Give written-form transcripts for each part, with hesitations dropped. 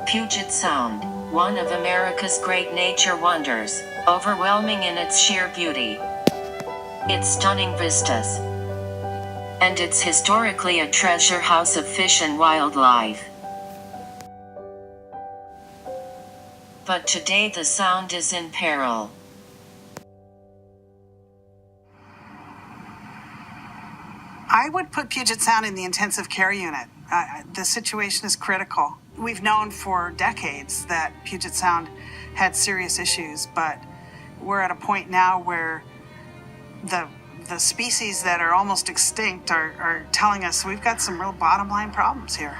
Puget Sound, one of America's great nature wonders, overwhelming in its sheer beauty, its stunning vistas, and it's historically a treasure house of fish and wildlife. But today the Sound is in peril. I would put Puget Sound in the intensive care unit. The situation is critical. We've known for decades that Puget Sound had serious issues, but we're at a point now where the species that are almost extinct are telling us we've got some real bottom line problems here.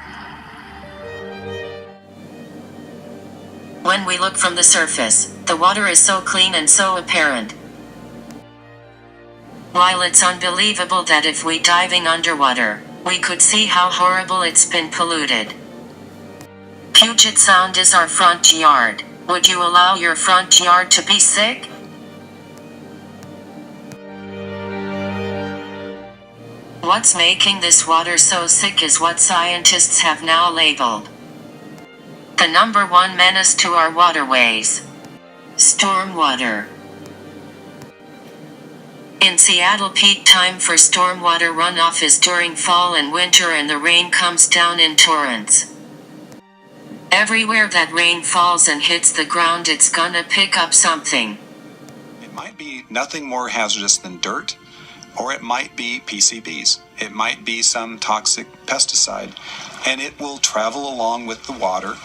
When we look from the surface, the water is so clean and so apparent. While it's unbelievable that if we diving underwater, we could see how horrible it's been polluted. Puget Sound is our front yard. Would you allow your front yard to be sick? What's making this water so sick is what scientists have now labeled the number one menace to our waterways: stormwater. In Seattle, peak time for stormwater runoff is during fall and winter, and the rain comes down in torrents. Everywhere that rain falls and hits the ground, it's gonna pick up something. It might be nothing more hazardous than dirt, or it might be PCBs. It might be some toxic pesticide, and it will travel along with the water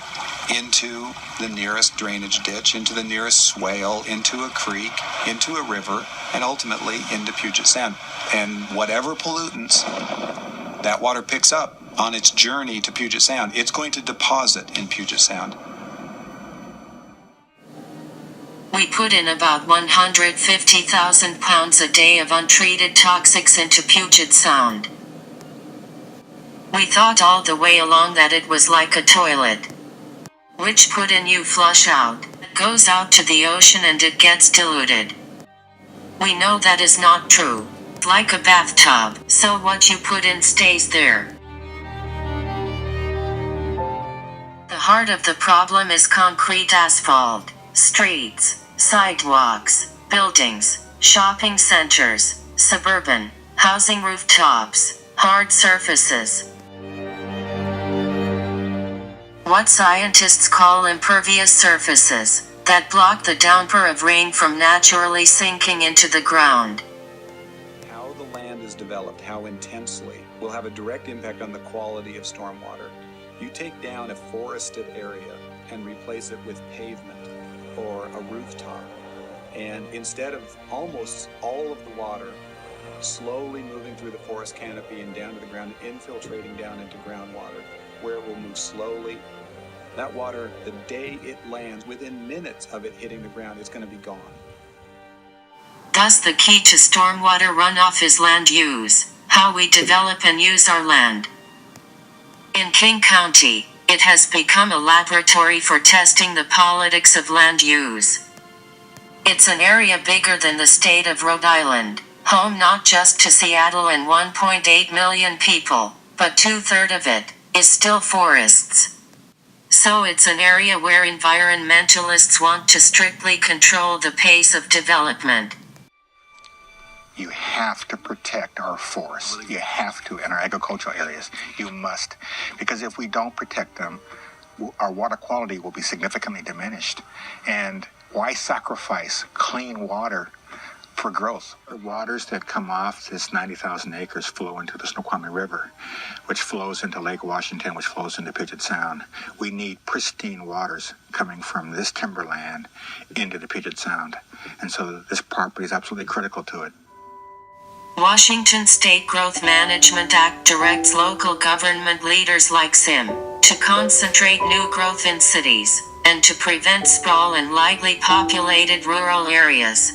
into the nearest drainage ditch, into the nearest swale, into a creek, into a river, and ultimately into Puget Sound. And whatever pollutants that water picks up on its journey to Puget Sound, it's going to deposit in Puget Sound. We put in about 150,000 pounds a day of untreated toxics into Puget Sound. We thought all the way along that it was like a toilet, which put in you flush out, goes out to the ocean and it gets diluted. We know that is not true. Like a bathtub, so what you put in stays there. The heart of the problem is concrete asphalt, streets, sidewalks, buildings, shopping centers, suburban housing rooftops, hard surfaces. What scientists call impervious surfaces, that block the downpour of rain from naturally sinking into the ground. How the land is developed, how intensely, will have a direct impact on the quality of stormwater. You take down a forested area and replace it with pavement or a rooftop, and instead of almost all of the water slowly moving through the forest canopy and down to the ground, infiltrating down into groundwater, where it will move slowly, that water, the day it lands, within minutes of it hitting the ground, it's going to be gone. Thus the key to stormwater runoff is land use, how we develop and use our land. In King County, it has become a laboratory for testing the politics of land use. It's an area bigger than the state of Rhode Island, home not just to Seattle and 1.8 million people, but 2/3 of it is still forests. So it's an area where environmentalists want to strictly control the pace of development. You have to protect our forests. You have to, in our agricultural areas. You must. Because if we don't protect them, our water quality will be significantly diminished. And why sacrifice clean water for growth? The waters that come off this 90,000 acres flow into the Snoqualmie River, which flows into Lake Washington, which flows into Puget Sound. We need pristine waters coming from this timberland into the Puget Sound. And so this property is absolutely critical to it. Washington State Growth Management Act directs local government leaders like SIM to concentrate new growth in cities, and to prevent sprawl in lightly populated rural areas.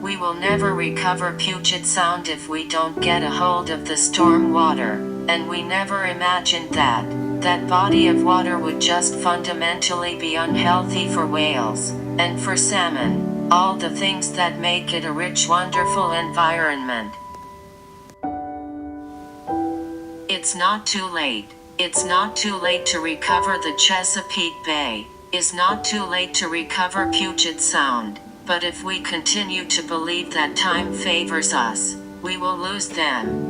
We will never recover Puget Sound if we don't get a hold of the storm water, and we never imagined that body of water would just fundamentally be unhealthy for whales, and for salmon, all the things that make it a rich, wonderful environment. It's not too late. It's not too late to recover the Chesapeake Bay. It's not too late to recover Puget Sound. But if we continue to believe that time favors us, we will lose then.